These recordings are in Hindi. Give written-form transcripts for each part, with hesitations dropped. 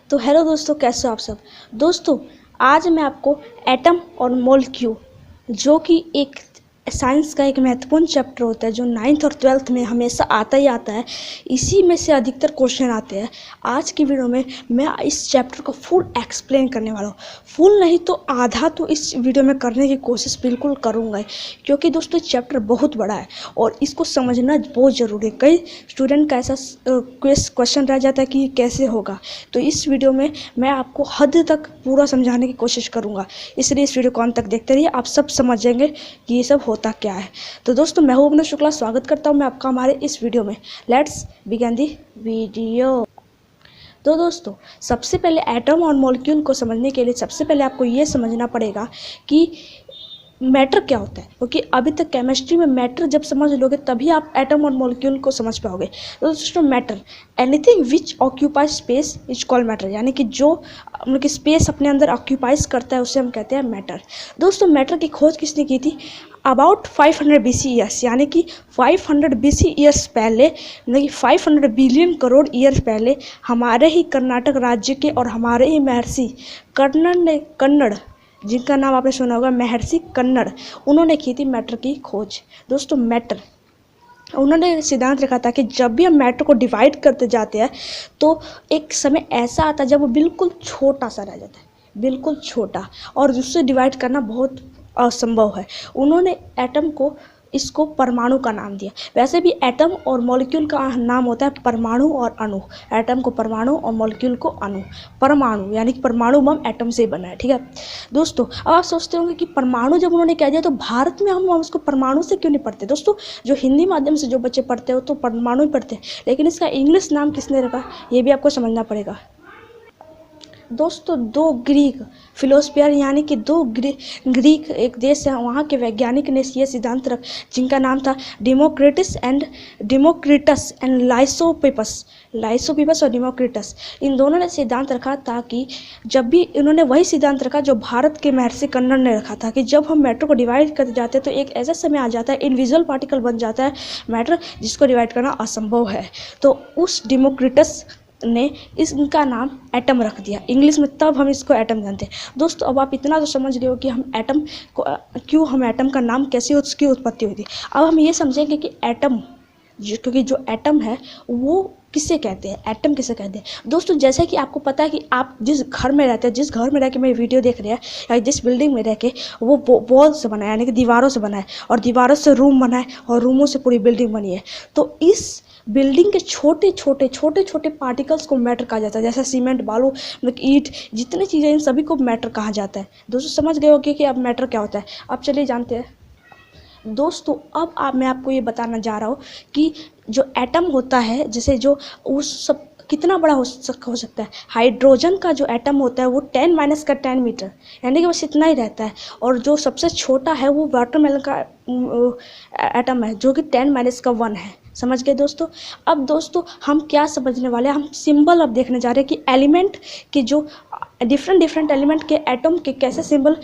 तो हेलो दोस्तों, कैसे हो आप सब। दोस्तों आज मैं आपको एटम और मॉलिक्यूल जो कि एक साइंस का एक महत्वपूर्ण चैप्टर होता है जो 9th और 12th में हमेशा आता ही आता है, इसी में से अधिकतर क्वेश्चन आते हैं। आज की वीडियो में मैं इस चैप्टर को फुल एक्सप्लेन करने वाला हूँ। फुल नहीं तो आधा तो इस वीडियो में करने की कोशिश बिल्कुल करूँगा, क्योंकि दोस्तों चैप्टर बहुत बड़ा है और इसको समझना बहुत ज़रूरी है। कई स्टूडेंट का ऐसा क्वेश्चन रह जाता है कि कैसे होगा, तो इस वीडियो में मैं आपको हद तक पूरा समझाने की कोशिश करूँगा। इसलिए इस वीडियो को अंत तक देखते रहिए, आप सब समझ जाएंगे कि ये सब होता क्या है। तो दोस्तों मैं हूं अभिनव शुक्ला, स्वागत करता हूं मैं आपका हमारे इस वीडियो में। Let's begin the video. तो दोस्तों सबसे पहले एटम और मॉलिक्यूल को समझने के लिए सबसे पहले आपको ये समझना पड़ेगा कि मैटर क्या होता है, क्योंकि अभी तक केमिस्ट्री में मैटर जब समझ लोगे तभी आप एटम और मॉलिक्यूल को समझ पाओगे। तो दोस्तों matter, anything which occupies space is called matter, यानी कि जो मतलब कि स्पेस अपने अंदर ऑक्यूपाइज करता है उसे हम कहते हैं मैटर। दोस्तों मैटर की खोज किसने की थी? अबाउट 500 BC ईयर्स, यानी कि 500 BC ईयर्स पहले, यानी कि 500 बिलियन करोड़ ईयर पहले हमारे ही कर्नाटक राज्य के और हमारे ही महर्षि कन्नड़, जिनका नाम आपने सुना होगा महर्षि कन्नड़, उन्होंने की थी मैटर की खोज। दोस्तों मैटर, उन्होंने सिद्धांत रखा था कि जब भी हम मैटर को डिवाइड करते जाते हैं तो एक समय ऐसा आता है जब वो बिल्कुल छोटा सा रह जाता है, बिल्कुल छोटा, और उससे डिवाइड करना बहुत असंभव है। उन्होंने एटम को, इसको परमाणु का नाम दिया। वैसे भी एटम और मॉलिक्यूल का नाम होता है परमाणु और अणु। एटम को परमाणु और मॉलिक्यूल को अणु। परमाणु यानी कि परमाणु बम एटम से ही बना है, ठीक है दोस्तों। अब आप सोचते होंगे कि परमाणु जब उन्होंने कह दिया तो भारत में हम उसको परमाणु से क्यों नहीं पढ़ते। दोस्तों जो हिंदी माध्यम से जो बच्चे पढ़ते हो तो परमाणु ही पढ़ते हैं, लेकिन इसका इंग्लिश नाम किसने रखा ये भी आपको समझना पड़ेगा। दोस्तों दो ग्रीक फिलोसफियर, यानी कि दो ग्रीक एक देश है, वहाँ के वैज्ञानिक ने ये सिद्धांत रख, जिनका नाम था डेमोक्रिटस एंड लाइसोपिपस और डेमोक्रिटस। इन दोनों ने सिद्धांत रखा था कि जब भी इन्होंने वही सिद्धांत रखा जो भारत के महर्षि कन्नड़ ने रखा था कि जब हम मैटर को डिवाइड करते जाते हैं तो एक ऐसा समय आ जाता है, इनविजिबल पार्टिकल बन जाता है मैटर, जिसको डिवाइड करना असंभव है। तो उस डेमोक्रिटस ने इनका नाम एटम रख दिया इंग्लिश में, तब हम इसको एटम जानते हैं। दोस्तों अब आप इतना तो समझ गए हो कि हम एटम को क्यों, हम एटम का नाम कैसे उसकी उत्पत्ति हुई थी। अब हम ये समझेंगे कि एटम, क्योंकि जो एटम है वो किसे कहते हैं, एटम किसे कहते हैं। दोस्तों जैसे कि आपको पता है कि आप जिस घर में रहते हैं, जिस घर में रह के मेरी वीडियो देख रहे हैं, या जिस बिल्डिंग में रह के, वो वॉल से बना है, यानी कि दीवारों से बना है, और दीवारों से रूम बना है, और रूमों से पूरी बिल्डिंग बनी है। तो इस बिल्डिंग के छोटे छोटे पार्टिकल्स को मैटर कहा जाता है, जैसे सीमेंट, बालू, मतलब ईंट, जितनी चीज़ें इन सभी को मैटर कहा जाता है। दोस्तों समझ गए होंगे कि अब मैटर क्या होता है। अब चलिए जानते हैं। दोस्तों अब मैं आपको ये बताना जा रहा हूँ कि जो एटम होता है, जैसे जो उस सब कितना बड़ा हो सकता है। हाइड्रोजन का जो एटम होता है वो 10⁻10 मीटर, यानी कि बस इतना ही रहता है। और जो सबसे छोटा है वो वाटरमेलन का एटम है जो कि 10⁻1 है। समझ गए दोस्तों। अब दोस्तों हम क्या समझने वाले हैं, हम सिंबल अब देखने जा रहे हैं कि एलिमेंट के जो डिफरेंट एलिमेंट के एटम के कैसे सिंबल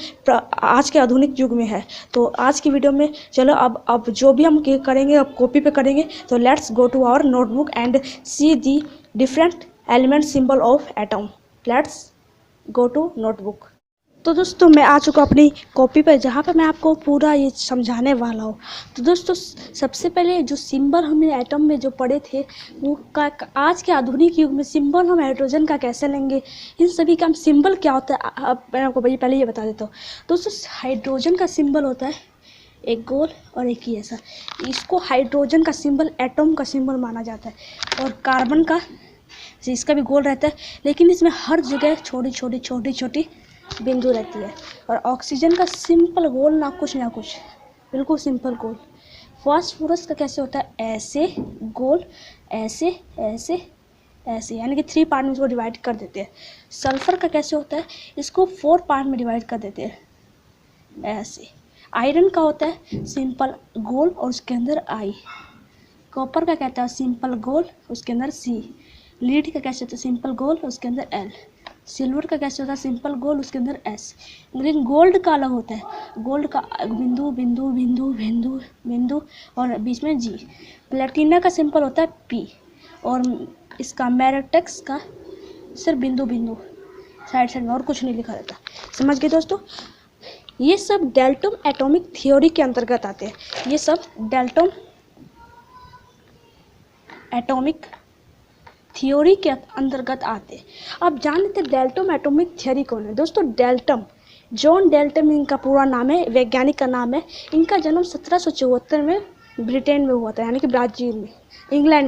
आज के आधुनिक युग में है। तो आज की वीडियो में चलो अब जो भी हम करेंगे अब कॉपी पे करेंगे। तो let's go to our notebook and see the different element symbol of atom. Let's go to notebook. तो दोस्तों मैं आ चुका अपनी कॉपी पर, जहाँ पर मैं आपको पूरा ये समझाने वाला हूँ। तो दोस्तों सबसे पहले जो सिंबल हमने एटम में जो पढ़े थे वो आज के आधुनिक युग में सिंबल हम हाइड्रोजन का कैसे लेंगे, इन सभी का हम सिंबल क्या होता है अब मैं आपको पहले ये बता देता हूँ। दोस्तों हाइड्रोजन का सिंबल होता है एक गोल और एक ही ऐसा, इसको हाइड्रोजन का सिंबल एटम का सिंबल माना जाता है। और कार्बन का, इसका भी गोल रहता है, लेकिन इसमें हर जगह छोटी छोटी बिंदु रहती है। और ऑक्सीजन का सिंपल गोल, ना कुछ ना कुछ, बिल्कुल सिंपल गोल। फास्फोरस का कैसे होता है, ऐसे गोल, ऐसे ऐसे ऐसे, यानी कि 3 पार्ट में इसको डिवाइड कर देते हैं। सल्फर का कैसे होता है, इसको 4 पार्ट में डिवाइड कर देते हैं ऐसे। आयरन का होता है सिंपल गोल और उसके अंदर आई। कॉपर का कहता है सिंपल गोल उसके अंदर सी। लीड का कैसे होता है सिंपल गोल उसके अंदर एल। सिल्वर का कैसे होता है सिंपल गोल उसके अंदर एस। लेकिन गोल्ड का अलग होता है, गोल्ड का बिंदु बिंदु बिंदु बिंदु बिंदु और बीच में जी। प्लेटिना का सिंपल होता है पी। और इसका मैग्नेटिक्स का सिर्फ बिंदु बिंदु साइड साइड में, और कुछ नहीं लिखा रहता। समझ गए दोस्तों? ये सब डाल्टन एटॉमिक थ्योरी के अंतर्गत आते हैं। ये सब डाल्टन एटॉमिक थ्योरी के अंतर्गत आते हैं। अब जान लेते हैं डाल्टन एटॉमिक थ्योरी कौन है। दोस्तों डाल्टन, जॉन डाल्टन इनका पूरा नाम है, वैज्ञानिक का नाम है। इनका जन्म 1774 में ब्रिटेन में हुआ था, यानी कि ब्राज़ील में, इंग्लैंड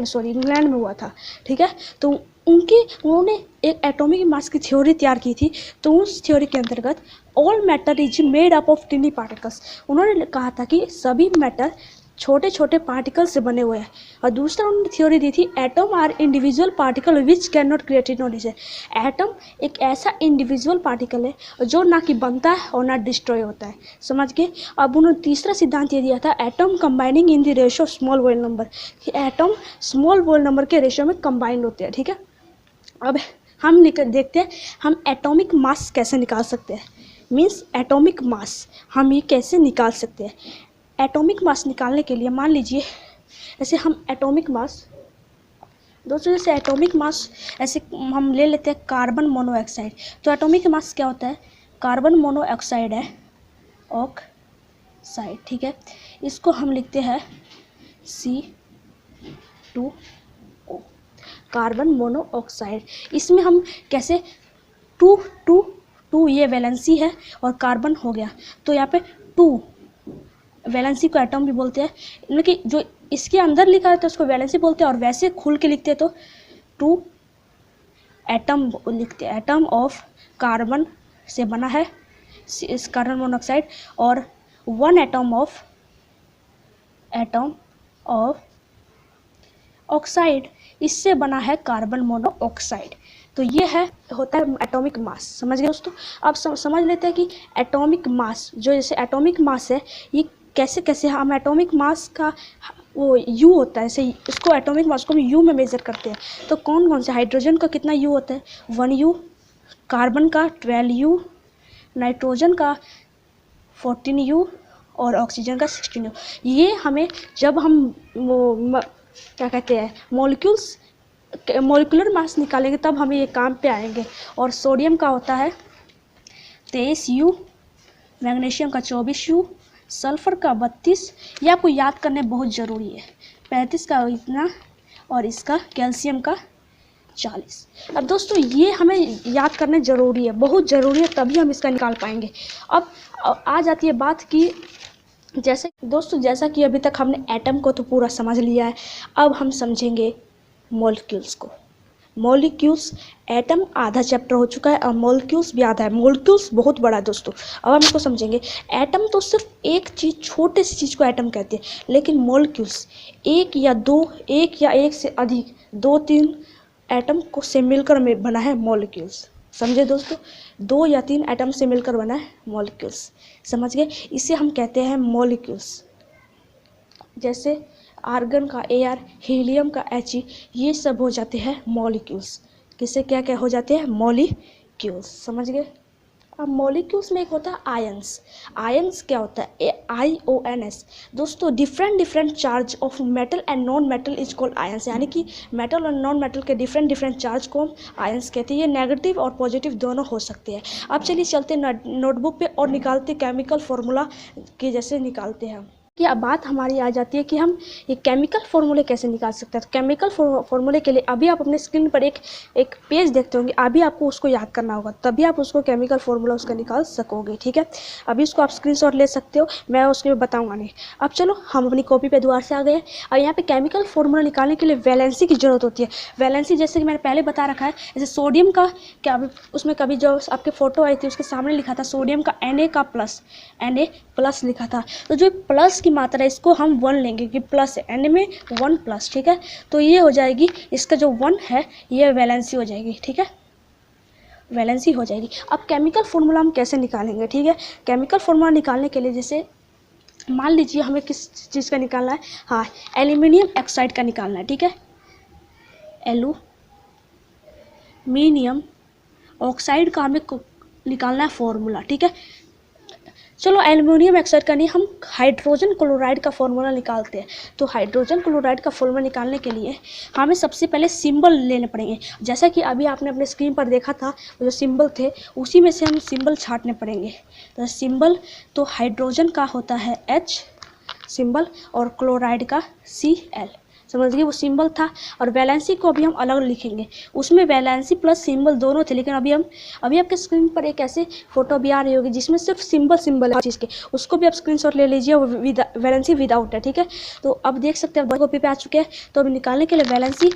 में हुआ था। ठीक है, तो उन्होंने एक एटॉमिक मास की थ्योरी तैयार की थी। तो उस थ्योरी के अंतर्गत all matter is made up of टिनी particles, उन्होंने कहा था कि सभी मैटर छोटे छोटे पार्टिकल से बने हुए हैं। और दूसरा उन्होंने थ्योरी दी थी atom are individual particle which can not create no destroy. Atom एक ऐसा इंडिविजुअल पार्टिकल है जो ना कि बनता है और ना डिस्ट्रॉय होता है। समझ गए? अब उन्होंने तीसरा सिद्धांत ये दिया था atom combining in the ratio of small whole number, कि एटम स्मॉल वोल नंबर के रेशियो में कंबाइंड होते हैं। ठीक है, अब हम देखते हैं हम एटॉमिक मास कैसे निकाल सकते हैं। मीन्स एटॉमिक मास हम ये कैसे निकाल सकते हैं। एटॉमिक मास निकालने के लिए मान लीजिए ऐसे हम एटॉमिक मास, दोस्तों जैसे एटॉमिक मास ऐसे हम ले लेते हैं कार्बन मोनोऑक्साइड। तो एटॉमिक मास क्या होता है? कार्बन मोनोऑक्साइड है, ऑक्साइड। ठीक है, इसको हम लिखते हैं C2O, कार्बन मोनोऑक्साइड। इसमें हम कैसे टू ये वैलेंसी है और कार्बन हो गया, तो यहाँ पे 2 वैलेंसी को एटम भी बोलते हैं, लेकिन जो इसके अंदर लिखा रहता है उसको वैलेंसी बोलते हैं, और वैसे खुल के लिखते हैं तो 2 एटम लिखते हैं। एटम ऑफ कार्बन से बना है इस कार्बन मोनोऑक्साइड, और 1 एटम ऑफ ऑक्साइड, इससे बना है कार्बन मोनोऑक्साइड। तो ये होता है एटॉमिक मास। समझ गए दोस्तों? अब समझ लेते हैं कि एटॉमिक मास, जो जैसे एटॉमिक मास है ये कैसे हम एटॉमिक मास का वो यू होता है, जैसे इसको एटॉमिक मास को हम यू में मेजर करते हैं। तो कौन से हाइड्रोजन का कितना यू होता है? 1U, कार्बन का 12U, नाइट्रोजन का 14U और ऑक्सीजन का 16U। ये हमें जब हम वो क्या कहते हैं मोलिकुलर मास निकालेंगे तब हमें ये काम पे आएंगे। और सोडियम का होता है 23U, मैग्नीशियम का 24U, सल्फर का 32, ये आपको याद करने बहुत ज़रूरी है, 35 का इतना, और इसका कैल्शियम का 40। अब दोस्तों ये हमें याद करने ज़रूरी है, बहुत ज़रूरी है, तभी हम इसका निकाल पाएंगे। अब आ जाती है बात कि जैसा कि अभी तक हमने एटम को तो पूरा समझ लिया है, अब हम समझेंगे मॉलिक्यूल्स को। मॉलिक्यूल्स, एटम आधा चैप्टर हो चुका है और मॉलिक्यूल्स भी आधा है। मॉलिक्यूल्स बहुत बड़ा है दोस्तों। अब हम इसको समझेंगे। एटम तो सिर्फ एक चीज़, छोटे सी चीज़ को एटम कहते हैं, लेकिन मॉलिक्यूल्स एक या एक से अधिक 2-3 एटम को से मिलकर बना है मॉलिक्यूल्स। समझे दोस्तों? 2 या 3 एटम से मिलकर बना है मॉलिक्यूल्स। समझ गए? इसे हम कहते हैं मॉलिक्यूल्स। जैसे आर्गन का Ar, हीलियम का He, ये सब हो जाते हैं मॉलिक्यूल्स। किसे क्या क्या हो जाते हैं? मॉलिक्यूल्स। समझ गए? अब मॉलिक्यूल्स में एक होता है आयंस। आयंस क्या होता है? IONS। दोस्तों different charge of metal and non metal is called ions, यानी कि मेटल और नॉन मेटल के डिफरेंट चार्ज को हम आयंस कहते हैं। ये नेगेटिव और पॉजिटिव दोनों हो सकते हैं। अब चलिए चलते नोटबुक पे और निकालते केमिकल फार्मूला के जैसे निकालते हैं। कि अब बात हमारी आ जाती है कि हम ये केमिकल फार्मूले कैसे निकाल सकते हैं। तो केमिकल फार्मूले के लिए अभी आप अपने स्क्रीन पर एक पेज देखते होंगे, अभी आपको उसको याद करना होगा, तभी आप उसको केमिकल फार्मूला उसका निकाल सकोगे। ठीक है, अभी उसको आप स्क्रीनशॉट ले सकते हो, मैं उसके बताऊंगा नहीं। अब चलो हम अपनी कॉपी पे दोबारा से आ गए। अब यहाँ पे केमिकल फार्मूला निकालने के लिए वैलेंसी की जरूरत होती है। वैलेंसी जैसे कि मैंने पहले बता रखा है, जैसे सोडियम का क्या, उसमें कभी जो आपके फोटो आई थी उसके सामने लिखा था सोडियम का Na+ लिखा था। तो जो प्लस की मात्रा है इसको हम 1 लेंगे कि प्लस है, Na में 1+। ठीक है, तो ये हो जाएगी, इसका जो 1 है ये वैलेंसी हो जाएगी। ठीक है, वैलेंसी हो जाएगी। अब केमिकल फार्मूला हम कैसे निकालेंगे? ठीक है, केमिकल फार्मूला निकालने के लिए जैसे मान लीजिए हमें किस चीज़ का निकालना है, हाँ एल्यूमिनियम ऑक्साइड का निकालना है। ठीक है, एल्यूमिनियम ऑक्साइड का हमें निकालना है फॉर्मूला। ठीक है, चलो एल्युमिनियम ऑक्साइड का नहीं, हम हाइड्रोजन क्लोराइड का फॉर्मूला निकालते हैं। तो हाइड्रोजन क्लोराइड का फॉर्मूला निकालने के लिए हमें सबसे पहले सिंबल लेने पड़ेंगे। जैसा कि अभी आपने अपने स्क्रीन पर देखा था, जो सिंबल थे उसी में से हम सिंबल छांटने पड़ेंगे। तो सिंबल तो हाइड्रोजन का होता है H सिंबल और क्लोराइड का Cl, समझ गए, वो सिंबल था। और वैलेंसी को अभी हम अलग लिखेंगे, उसमें वैलेंसी प्लस सिंबल दोनों थे, लेकिन अभी आपके स्क्रीन पर एक ऐसे फोटो भी आ रही होगी जिसमें सिर्फ सिंबल है चीज़ के, उसको भी आप स्क्रीनशॉट ले लीजिए, वो वैलेंसी विदाउट है, ठीक है। तो अब देख सकते हैं दो कॉपी पे आ चुके हैं। तो अभी निकालने के लिए वैलेंसी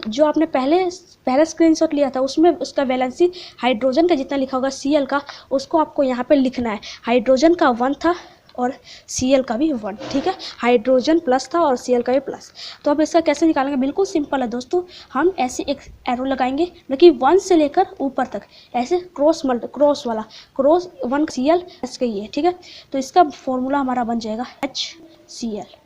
जो आपने पहले स्क्रीनशॉट लिया था उसमें उसका वैलेंसी हाइड्रोजन का जितना लिखा होगा Cl का, उसको आपको यहाँ पर लिखना है। हाइड्रोजन का 1 था और Cl का भी 1, ठीक है। हाइड्रोजन प्लस था और Cl का भी प्लस। तो अब इसका कैसे निकालेंगे, बिल्कुल सिंपल है दोस्तों। हम ऐसे एक एरो लगाएंगे, मतलब कि 1 से लेकर ऊपर तक ऐसे क्रॉस वाला क्रॉस 1 Cl H का ही है, ठीक है। तो इसका फॉर्मूला हमारा बन जाएगा HCl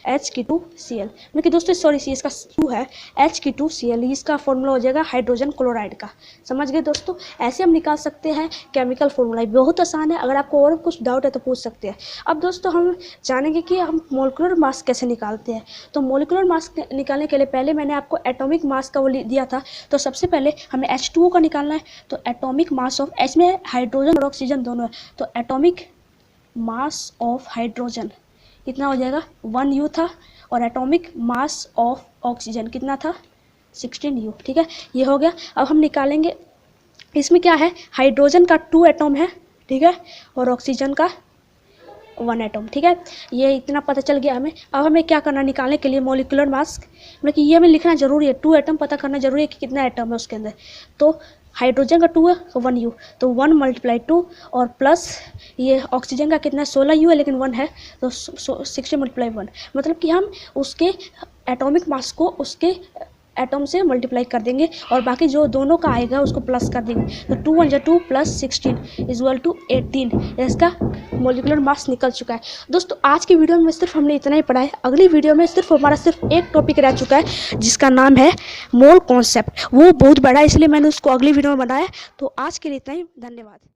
H2Cl, मतलब कि दोस्तों सॉरी इसका 2 है H2Cl, इसका फॉर्मूला हो जाएगा हाइड्रोजन क्लोराइड का। समझ गए दोस्तों, ऐसे हम निकाल सकते हैं केमिकल फॉर्मूला, बहुत आसान है। अगर आपको और कुछ डाउट है तो पूछ सकते हैं। अब दोस्तों हम जानेंगे कि हम मोलिकुलर मास कैसे निकालते हैं। तो मोलिकुलर मास निकालने के लिए पहले मैंने आपको एटॉमिक मास का वो दिया था। तो सबसे पहले हमें H2O का निकालना है। तो एटॉमिक मास ऑफ, इसमें हाइड्रोजन और ऑक्सीजन दोनों है, तो एटॉमिक मास ऑफ हाइड्रोजन कितना हो जाएगा 1U था, और एटॉमिक मास ऑफ ऑक्सीजन कितना था 16U, ठीक है। ये हो गया। अब हम निकालेंगे, इसमें क्या है, हाइड्रोजन का 2 एटॉम है, ठीक है, और ऑक्सीजन का 1 एटॉम, ठीक है। ये इतना पता चल गया हमें। अब हमें क्या करना निकालने के लिए मोलिकुलर मास, मतलब कि ये हमें लिखना जरूरी है, 2 एटम पता करना जरूरी है कि कितना एटम है उसके अंदर। तो हाइड्रोजन का 2 है तो 1U, तो 1 × 2 और प्लस ये ऑक्सीजन का कितना है 16U है लेकिन 1 है, तो 60 × 1, मतलब कि हम उसके एटॉमिक मास को उसके एटम से मल्टीप्लाई कर देंगे और बाकी जो दोनों का आएगा उसको प्लस कर देंगे। तो 2 × 2 + 16 = 18, इसका मोलिकुलर मास निकल चुका है। दोस्तों आज की वीडियो में सिर्फ हमने इतना ही पढ़ा है। अगली वीडियो में हमारा सिर्फ एक टॉपिक रह चुका है जिसका नाम है मोल कॉन्सेप्ट। वो बहुत बड़ा है इसलिए मैंने उसको अगली वीडियो में बनाया। तो आज के लिए इतना ही, धन्यवाद।